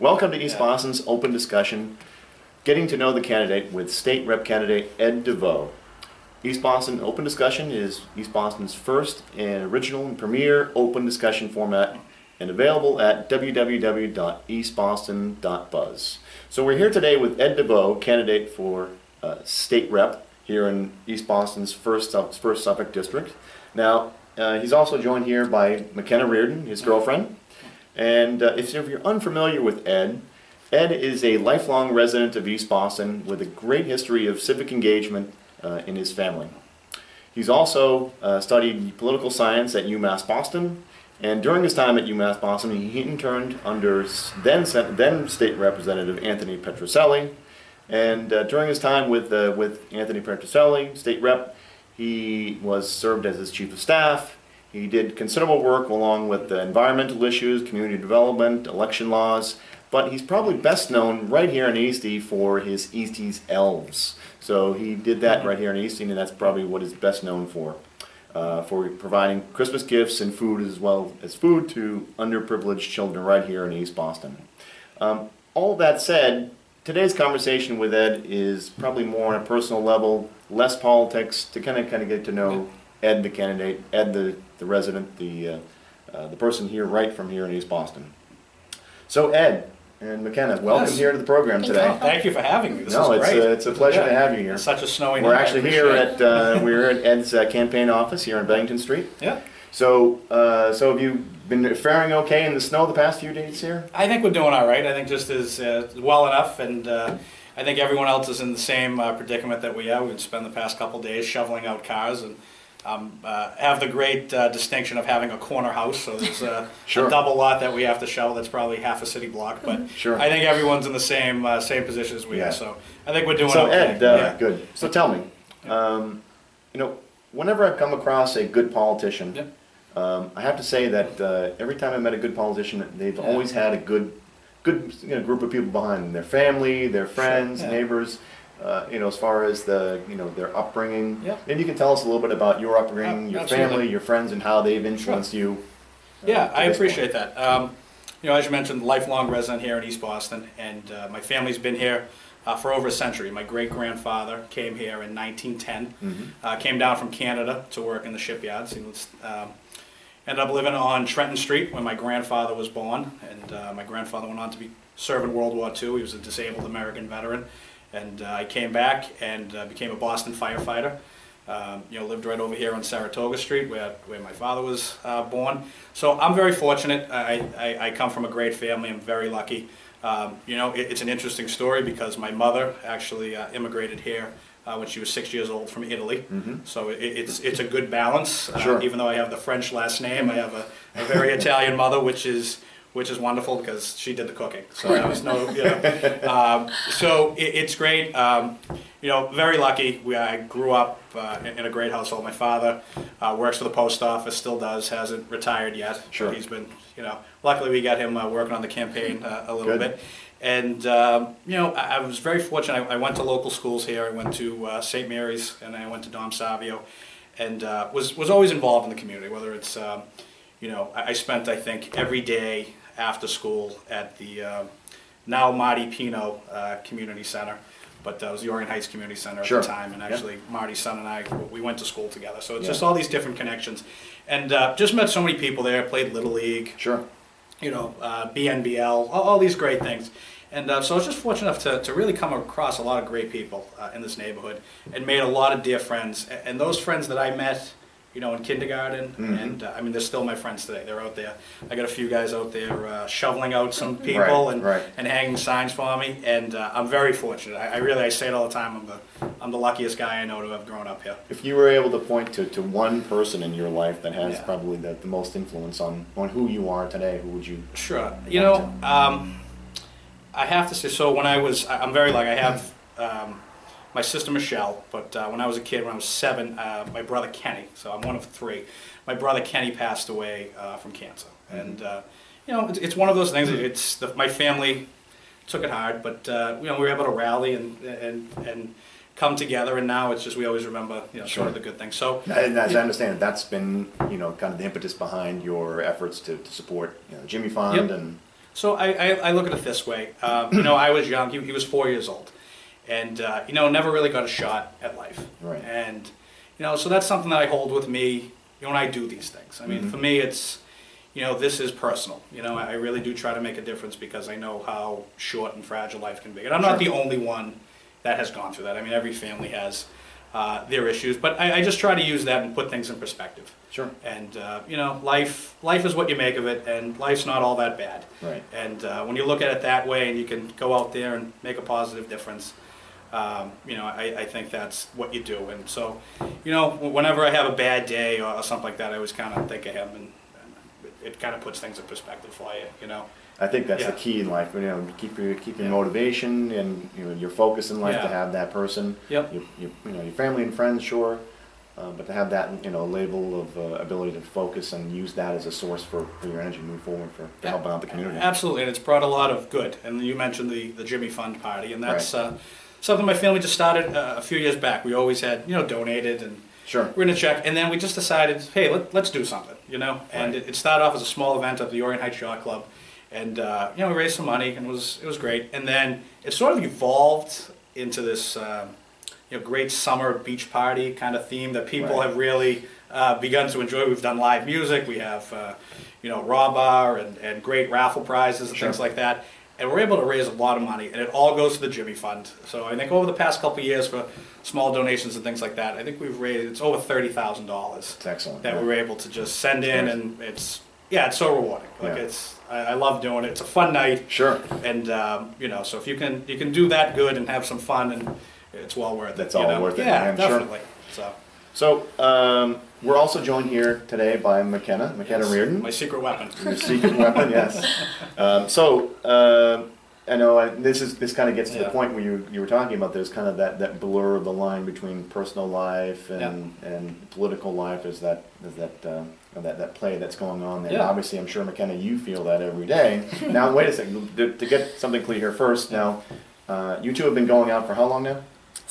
Welcome to East Boston's open discussion, getting to know the candidate with State Rep candidate Ed Deveau. East Boston Open Discussion is East Boston's first and original and premier open discussion format, and available at www.eastboston.buzz. So we're here today with Ed Deveau, candidate for State Rep here in East Boston's first Suffolk District. Now, he's also joined here by McKenna Reardon, his girlfriend. And if you're unfamiliar with Ed, Ed is a lifelong resident of East Boston with a great history of civic engagement in his family. He's also studied political science at UMass Boston, and during his time at UMass Boston, he interned under then State Representative Anthony Petrocelli. And during his time with Anthony Petrocelli, State Rep, he served as his chief of staff. He did considerable work along with environmental issues, community development, election laws, but he's probably best known right here in Eastie for his Eastie's Elves. So he did that right here in Eastie, and that's probably what he's best known for providing Christmas gifts and food, as well as food to underprivileged children right here in East Boston. All that said, today's conversation with Ed is probably more on a personal level, less politics, to kind of get to know Ed the candidate, Ed the resident, the person here right from here in East Boston. So Ed and McKenna, welcome here to the program today. Thank you for having me. This is great. It's a pleasure to have you here. It's such a snowy night. We're actually here at we're at Ed's campaign office here on Bennington Street. Yeah. So have you been faring okay in the snow the past few days here? I think we're doing all right. I think just as well enough, and I think everyone else is in the same predicament that we are. We've spent the past couple days shoveling out cars, and have the great distinction of having a corner house, so there's a double lot that we have to shovel. That's probably half a city block, but I think everyone's in the same position as we are. So I think we're doing okay. So Ed, good. So tell me, whenever I've come across a good politician, I have to say that every time I met a good politician, they've always had a good group of people behind them, their family, their friends, neighbors. As far as their upbringing. Maybe you can tell us a little bit about your upbringing, your family, your friends, and how they've influenced you. I appreciate that. As you mentioned, lifelong resident here in East Boston, and my family's been here for over a century. My great-grandfather came here in 1910, came down from Canada to work in the shipyards. He ended up living on Trenton Street when my grandfather was born, and my grandfather went on to serve in World War II. He was a disabled American veteran. And I came back and became a Boston firefighter. Lived right over here on Saratoga Street where my father was born. So I'm very fortunate. I come from a great family. I'm very lucky. It's an interesting story because my mother actually immigrated here when she was 6 years old from Italy. So it's a good balance. Even though I have the French last name, I have a very Italian mother, which is wonderful because she did the cooking. So that was so it's great. Very lucky. I grew up in a great household. My father works for the post office, still does, hasn't retired yet. He's been, luckily we got him working on the campaign a little bit. And, I was very fortunate. I went to local schools here. I went to St. Mary's and I went to Dom Savio, and was always involved in the community, whether it's, I spent, I think, every day after school at the now Marty Pino Community Center, but it was the Oregon Heights Community Center at the time, and actually Marty's son and I, we went to school together. So it's just all these different connections, and just met so many people there, played Little League, BNBL, all these great things. And so I was just fortunate enough to really come across a lot of great people in this neighborhood, and made a lot of dear friends. And those friends that I met in kindergarten, and they're still my friends today. They're out there. I got a few guys out there shoveling out some people and hanging signs for me, and I'm very fortunate. I say it all the time. I'm the luckiest guy I know to have grown up here. If you were able to point to one person in your life that has probably the most influence on who you are today, who would you? Sure. I have to say, so when I'm very lucky. I have my sister Michelle, but when I was a kid, when I was 7, my brother Kenny, so I'm one of 3, my brother Kenny passed away from cancer. And it's one of those things. My family took it hard, but we were able to rally and come together, and now it's just we always remember sort of the good things. So and as I understand it, that's been kind of the impetus behind your efforts to support Jimmy Fund and. So I look at it this way. You know, I was young. He was 4 years old, and you know, never really got a shot at life. Right. And you know, so that's something that I hold with me. You know, when I do these things. I mean, for me, it's, you know, this is personal. You know, I really do try to make a difference because I know how short and fragile life can be. And I'm not the only one that has gone through that. I mean, every family has their issues, but I just try to use that and put things in perspective. Sure. And you know, life is what you make of it, and life's not all that bad. Right. And when you look at it that way, and you can go out there and make a positive difference, you know, I think that's what you do. And so, you know, whenever I have a bad day or something like that, I always kind of think of him, and it kind of puts things in perspective for you. You know. I think that's the key in life. You know, keep your motivation and, you know, your focus in life to have that person. Yep. You know, your family and friends, sure, but to have that, you know, label of ability to focus and use that as a source for your energy moving forward for helping out the community. Absolutely, and it's brought a lot of good. And you mentioned the Jimmy Fund party, and that's something my family just started a few years back. We always had, you know, donated and we're in a check, and then we just decided, hey, let's do something, you know. And it started off as a small event at the Orient Heights Yacht Club. And you know, we raised some money, and it was great. And then it sort of evolved into this you know, great summer beach party kind of theme that people have really begun to enjoy. We've done live music, we have you know, raw bar and great raffle prizes and things like that. And we're able to raise a lot of money, and it all goes to the Jimmy Fund. So I think over the past couple of years, for small donations and things like that, I think we've raised, it's over $30,000. Excellent. That we were able to just send in, and it's so rewarding. Like I love doing it. It's a fun night. Sure. And you know, so if you can do that good and have some fun, and it's well worth it. That's all worth it. Yeah, definitely. So we're also joined here today by McKenna Reardon. My secret weapon. Your secret weapon, yes. I know this kind of gets to the point where you were talking about. There's kind of that blur of the line between personal life and political life. Is that play that's going on there? Yeah. Obviously, I'm sure, McKenna, you feel that every day. Now, wait a second. To get something clear here first. Now, you two have been going out for how long now?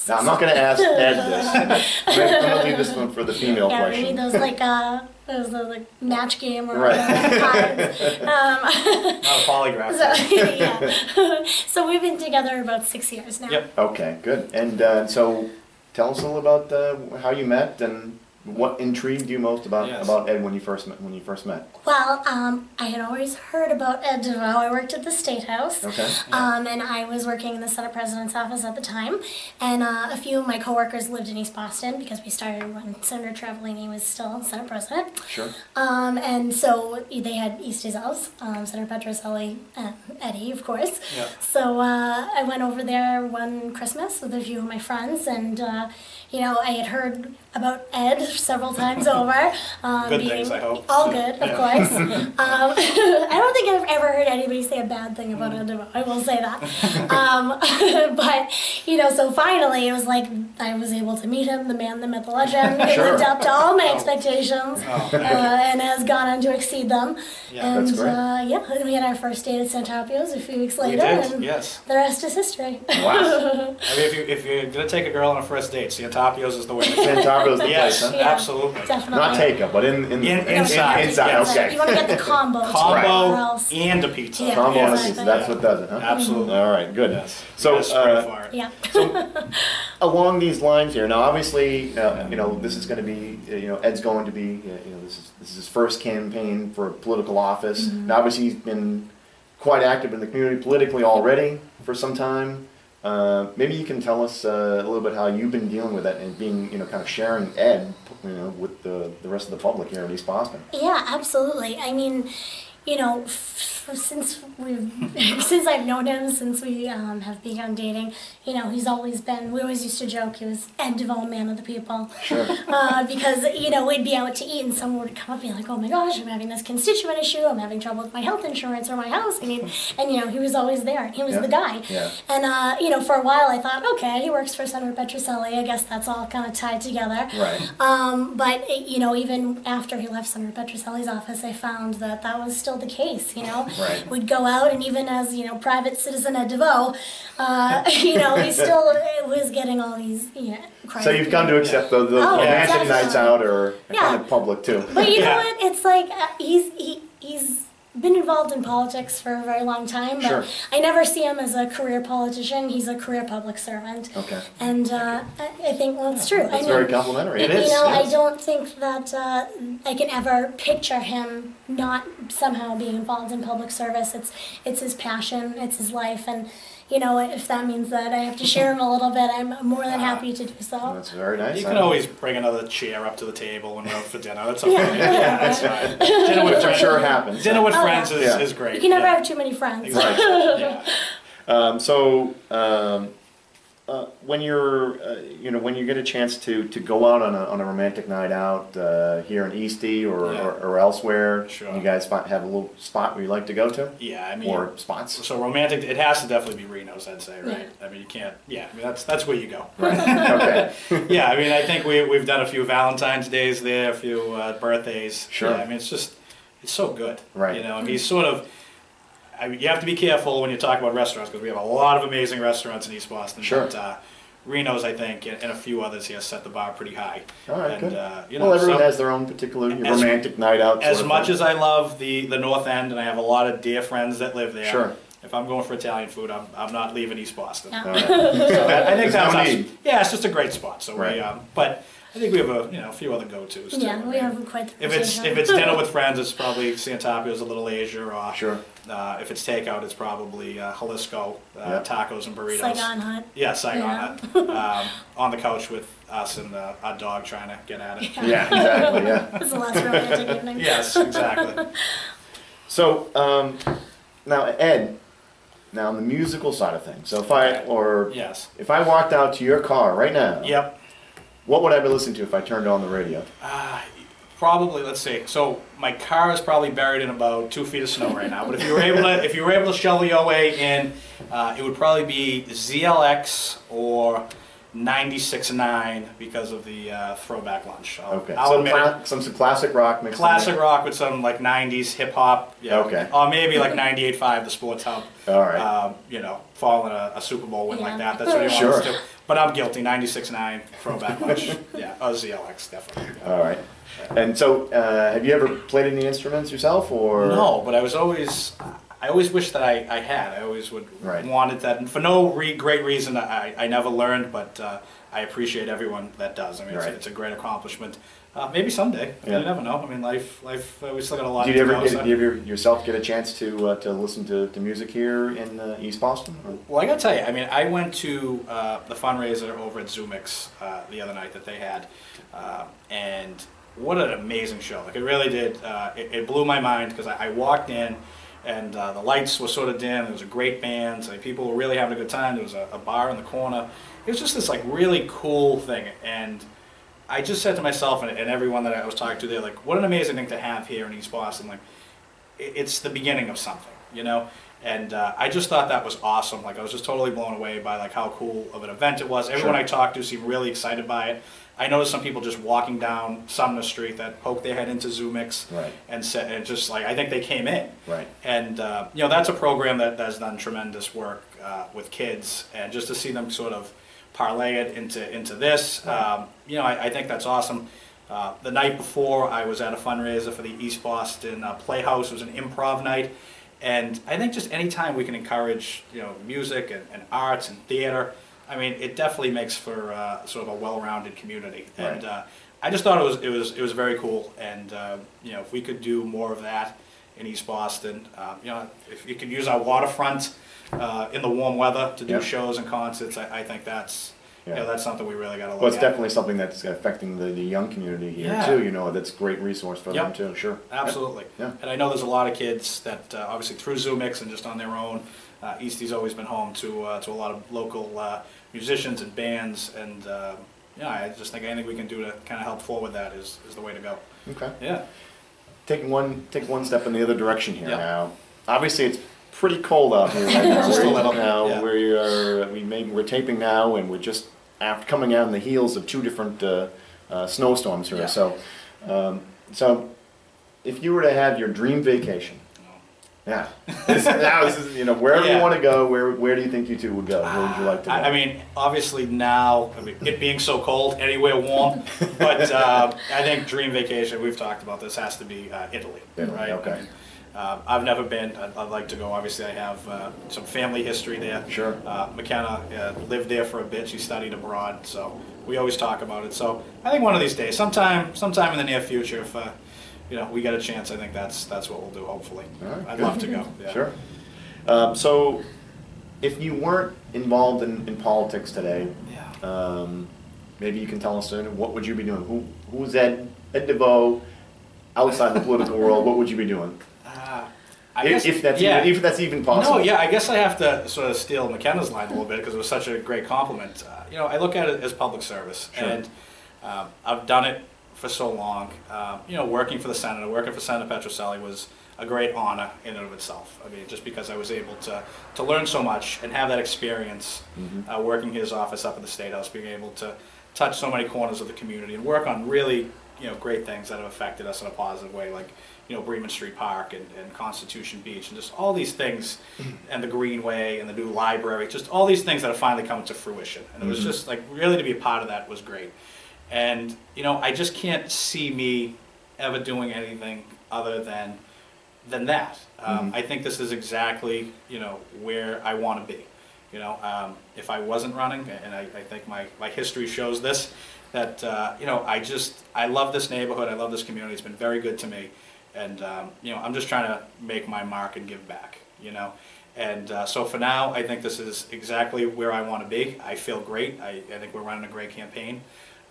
Now, I'm not going to ask Ed this. I'm going to leave this one for the female question. Yeah, we need those like match game or Not a polygraph. So we've been together about 6 years now. Yep. Okay, good. And so tell us a little about how you met and what intrigued you most about Ed when you first met. Well, I had always heard about Ed Deveau. I worked at the State House, and I was working in the Senate President's office at the time. And a few of my coworkers lived in East Boston because we started when Senator Travellini was still Senate President. Sure. And so they had Easties House, Senator Petroselli, and Eddie, of course. Yeah. So I went over there one Christmas with a few of my friends, and you know, I had heard about Ed several times over. Good things, I hope. All good, of course. I don't think I've ever heard anybody say a bad thing about Ed Deveau. I will say that. But, you know, so finally it was like I was able to meet him, the man, the myth, the legend. He lived up to all my expectations and has gone on to exceed them. Yeah, and that's great. and we had our first date at Santopio's a few weeks later. We did, and yes. the rest is history. Wow. I mean, if you're going to take a girl on a first date, Santopio's is the way. Santopio's the place, huh? Yeah, Absolutely. definitely. Not take-up, but inside. Inside, Yes. okay. You want to get the combo. Combo or else. and a pizza. Yeah. Combo and a Exactly. pizza, that's what does it, huh? Absolutely. All right, good. Yes. So, You gotta spring for it. Yeah. So, along these lines here, now obviously, you know, this is going to be, you know, Ed's going to be, you know, this is his first campaign for political office. Now, obviously, he's been quite active in the community politically already for some time. Maybe you can tell us a little bit how you've been dealing with that and being, you know, kind of sharing Ed, you know, with the rest of the public here in East Boston. Yeah, absolutely. I mean, you know, since I've known him, since we have begun dating, you know, he's always been, we always used to joke, he was Ed Deveau, man of the people. Sure. Because, you know, we'd be out to eat and someone would come up and be like, oh my gosh, I'm having this constituent issue, I'm having trouble with my health insurance or my house. And you know, he was always there. He was the guy. Yeah. And, you know, for a while I thought, okay, he works for Senator Petroselli, I guess that's all kind of tied together. Right. But, you know, even after he left Senator Petroselli's office, I found that that was still the case, you know. Right. We'd go out, and even as, you know, private citizen Ed Deveau, you know, he still was getting all these, you know, So you've come to accept the romantic definitely. nights out are Yeah. kind of public too. But you know what? It's like he's been involved in politics for a very long time, but Sure. I never see him as a career politician. He's a career public servant. Okay. And I think, well, it's true. It's very complimentary. It is. You know, yes. I don't think that I can ever picture him not somehow being involved in public service. It's his passion, it's his life, and you know, if that means that I have to share him a little bit, I'm more than happy to do so. That's very nice. You can always bring another chair up to the table when we're out for dinner. That's okay. Yeah. That's fine. Dinner with Which I'm friends, sure happens. dinner with Oh, friends yeah. is great. You can never yeah. have too many friends. Exactly. Yeah. When you're, when you get a chance to go out on a romantic night out here in Eastie or elsewhere, Sure. you guys have a little spot where you like to go to, Yeah, I mean, or spots. so romantic. It has to definitely be Reno's, I'd say, right? I mean, you can't. Yeah, I mean that's where you go. Okay. Yeah, I mean, I think we've done a few Valentine's days there, a few birthdays. Sure. Yeah, I mean, it's so good. Right. You know, and he's sort of. I mean, you have to be careful when you talk about restaurants because we have a lot of amazing restaurants in East Boston. Sure. But, Reno's, I think, and a few others here set the bar pretty high. All right, and, good. You know, Well, everyone so has their own particular as- romantic night out. as much as I love the North End, and I have a lot of dear friends that live there. Sure. If I'm going for Italian food, I'm not leaving East Boston. No. All right. So I There's think that's no us. need. Yeah, it's just a great spot. So Right. but I think we have a few other go-tos too. Yeah, we have quite the If it's rotation. dinner with friends, it's probably Santapio's, a Little Asia, or Sure. if it's takeout, it's probably Jalisco, Yeah. tacos and burritos. Saigon Hut. Yeah, Saigon Yeah. Hut. On the couch with us and our dog trying to get at it. Yeah, exactly. Yeah. It's the last romantic evening. Yes, exactly. So now, Ed, now on the musical side of things. So Yes. if I walked out to your car right now, Yep. what would I be listening to if I turned on the radio? Probably, let's see. So my car is probably buried in about 2 feet of snow right now. But if you were able to shovel your way in, it would probably be ZLX or 96.9 because of the throwback lunch. Okay. I'll So admit some classic rock mixed in classic there. rock with some like 90s hip hop. Yeah. Okay. Or maybe like 98.5, the Sports Hub. All right. Following a Super Bowl win like Yeah. that. That's what he Sure. wants to. But I'm guilty. 96.9 throwback lunch. Yeah. Or ZLX definitely. Yeah. All right. And so, have you ever played any instruments yourself, or No, but I always wished that I had. I always Right. wanted that, and for no great reason. I never learned, but I appreciate everyone that does. I mean, Right. it's a great accomplishment. Maybe someday. Yeah. You never know. I mean, life. We still got a lot. did you to ever go, so- did you ever yourself get a chance to listen to music here in East Boston? Or? Well, I gotta tell you, I mean, I went to the fundraiser over at Zoomix the other night that they had, and what an amazing show! Like, it really did. It blew my mind because I walked in, and the lights were sort of dim. There was a great band. Like, people were really having a good time. There was a bar in the corner. It was just this like really cool thing, and I just said to myself and everyone that I was talking to there, like, what an amazing thing to have here in East Boston. Like, it's the beginning of something, you know? And I just thought that was awesome. Like, I was just totally blown away by like how cool of an event it was. Everyone Sure. I talked to seemed really excited by it. I noticed some people just walking down Sumner Street that poked their head into Zoomix Right. and said, and just like, I think they came in. Right. And that's a program that has done tremendous work with kids, and just to see them sort of parlay it into this, Right. I think that's awesome. The night before, I was at a fundraiser for the East Boston Playhouse. It was an improv night, and I think just anytime we can encourage music and arts and theater, I mean, it definitely makes for sort of a well-rounded community. And Right. I just thought it was very cool, and if we could do more of that in East Boston, if you could use our waterfront in the warm weather to do Yep. shows and concerts, I think that's Yeah. that's something we really got to look Well, it's at. definitely something that's affecting the young community here Yeah. too. That's a great resource for them Yep. too. Sure. Absolutely. Yeah. And I know there's a lot of kids that obviously through Zoomix and just on their own, Eastie's always been home to a lot of local musicians and bands, and I just think anything we can do to kind of help forward that is the way to go. Okay. Yeah. Take one step in the other direction here Yeah. now. Obviously, it's pretty cold out here right now. Just a We're- little, Now yeah. we're taping now, and we're just after coming out on the heels of two different snowstorms here. Yeah. So if you were to have your dream vacation, Yeah. This is, you know, wherever you Yeah. want to go, where do you think you two would go? Where would you like to go? I mean, obviously now, I mean, it being so cold, anywhere warm, but I think dream vacation, we've talked about this, has to be Italy, Italy, right? okay. I mean, I've never been. I'd like to go. Obviously, I have some family history there. Sure. McKenna lived there for a bit. She studied abroad, so we always talk about it. So I think one of these days, sometime in the near future, if you know, we get a chance, I think that's what we'll do. Hopefully, All right, I'd good. love to go. Yeah. Sure. So, if you weren't involved in politics today, Yeah. maybe you can tell us what would you be doing? Who's Ed Deveau outside the political world? What would you be doing? I guess, If that's yeah. even, if that's even possible. No, yeah, I guess I have to sort of steal McKenna's line a little bit because it was such a great compliment. You know, I look at it as public service, Sure. and I've done it for so long. You know, working for the Senator, working for Senator Petrocelli was a great honor in and of itself. I mean, just because I was able to learn so much and have that experience working his office up at the State House, being able to touch so many corners of the community and work on really, you know, great things that have affected us in a positive way, like, you know, Bremen Street Park and Constitution Beach and just all these things, and the Greenway and the new library, just all these things that have finally come to fruition. And it was just like, really to be a part of that was great. And, you know, I just can't see me ever doing anything other than that. I think this is exactly, you know, where I want to be. You know, if I wasn't running, and I think my history shows this, that, you know, I love this neighborhood, I love this community, it's been very good to me. And, you know, I'm just trying to make my mark and give back, you know. And so for now, I think this is exactly where I want to be. I feel great. I think we're running a great campaign.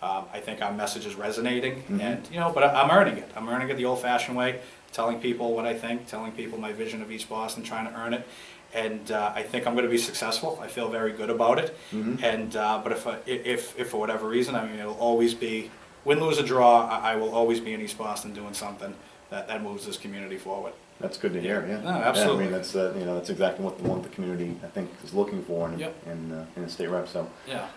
I think our message is resonating, and, you know, but I'm earning it. I'm earning it the old-fashioned way, telling people what I think, telling people my vision of East Boston, trying to earn it. And I think I'm going to be successful. I feel very good about it. And but if for whatever reason, I mean, it'll always be win, lose, or draw. I will always be in East Boston doing something that moves this community forward. That's good to hear. Yeah. No, absolutely. Yeah, I mean, that's you know, that's exactly what the community, I think, is looking for in a state rep. So Yeah.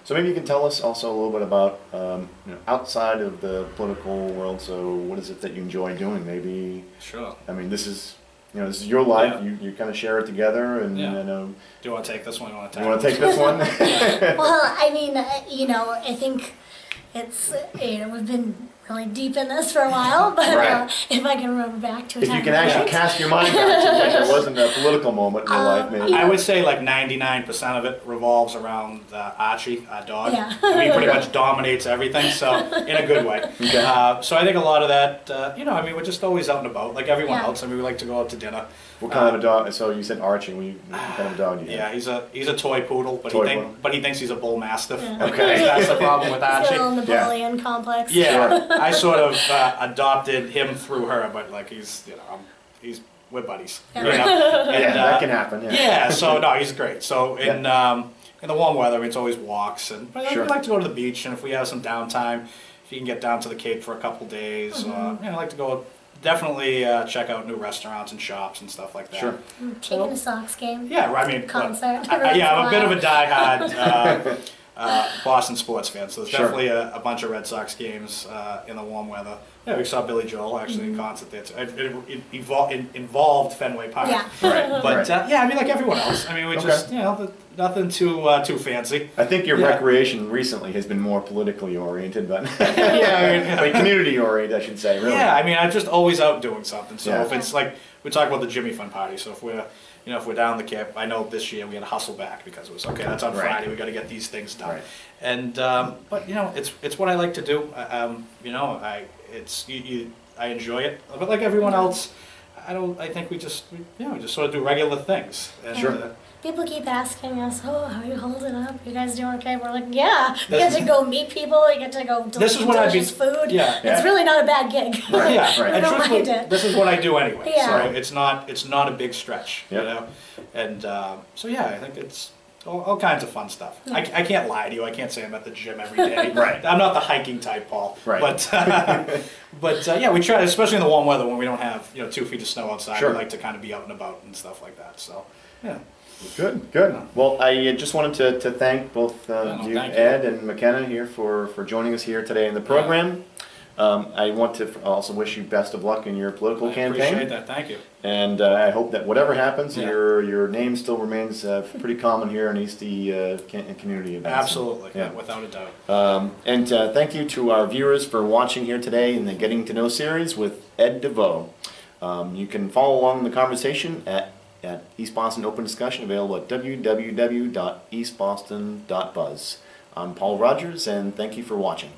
So maybe you can tell us also a little bit about you know, outside of the political world. So what is it that you enjoy doing? Maybe. Sure. I mean, this is, you know, this is your life. Yeah. You kind of share it together, and Yeah. you know. Do you want to take this one? You want to Take this one? Well, I mean, you know, I think it's, you know, we've been really deep in this for a while, but Right. if I can remember back to a If time you can actually cast your mind back to when there wasn't a political moment in your life, maybe. I would say like 99% of it revolves around Archie, our dog. Yeah. I mean, he pretty much dominates everything, so in a good way. So I think a lot of that, you know, I mean, we're just always out and about, like everyone Yeah. else. I mean, we like to go out to dinner. What kind of a dog? So you said Archie. What kind of a dog do you have? Yeah, he's a toy poodle, but Toy he poodle. but he thinks he's a bull mastiff. Yeah. Okay. That's the problem with Archie. Still in the Napoleon complex. Yeah, I sort of adopted him through her, but like he's, you know, we're buddies. Yeah. You know? And, Yeah, that can happen. Yeah. Yeah, so no, he's great. So in the warm weather, I mean, it's always walks, and but Sure. we like to go to the beach, and if we have some downtime, if you can get down to the Cape for a couple days, you know, I like to go. Definitely check out new restaurants and shops and stuff like that. Sure. Taking a Sox game. Yeah, I mean, Concert. yeah, I'm a bit of a diehard Boston sports fan, so there's Sure. definitely a bunch of Red Sox games in the warm weather. Yeah, we saw Billy Joel actually in concert there. It involved Fenway Park. Yeah. Right. But yeah, I mean, like everyone else. I mean, we Okay. just, you know, nothing too fancy. I think your Yeah. recreation recently has been more politically oriented, but Yeah, I mean, community oriented, I should say. Really. Yeah, I mean, I'm just always out doing something. So Yeah. if it's like, we talk about the Jimmy Fun Party. So if we're, you know, if we're down the Cape, I know this year we had to hustle back because it was, okay, that's on Right. Friday, we got to get these things done. Right. And, but, you know, it's what I like to do. You know, I enjoy it. But like everyone else, I think we just sort of do regular things. And, Sure. People keep asking us, "Oh, how are you holding up? You guys doing okay?" We're like, "Yeah." You get to go meet people. You get to go This is what I'd be- delicious food. yeah. It's really not a bad gig. Right. Yeah, Right. and I don't truthfully, mind it. this is what I do anyway. Yeah. So it's not a big stretch, Yep. you know. And so yeah, I think it's all kinds of fun stuff. I can't lie to you. I can't say I'm at the gym every day. Right. I'm not the hiking type, Paul. Right. But yeah, we try, especially in the warm weather when we don't have 2 feet of snow outside. Sure. We like to kind of be out and about and stuff like that. So yeah. Good, good. Well, I just wanted to thank both no, you, thank you. Ed and McKenna, here for joining us here today in the program. I want to also wish you best of luck in your political campaign. I appreciate that. Thank you. And I hope that whatever happens, Yeah. your name still remains pretty common here in Eastie community events. Absolutely, Yeah. without a doubt. And thank you to our viewers for watching here today in the Getting to Know series with Ed Deveau. You can follow along in the conversation at East Boston Open Discussion, available at www.eastboston.buzz. I'm Paul Rogers, and thank you for watching.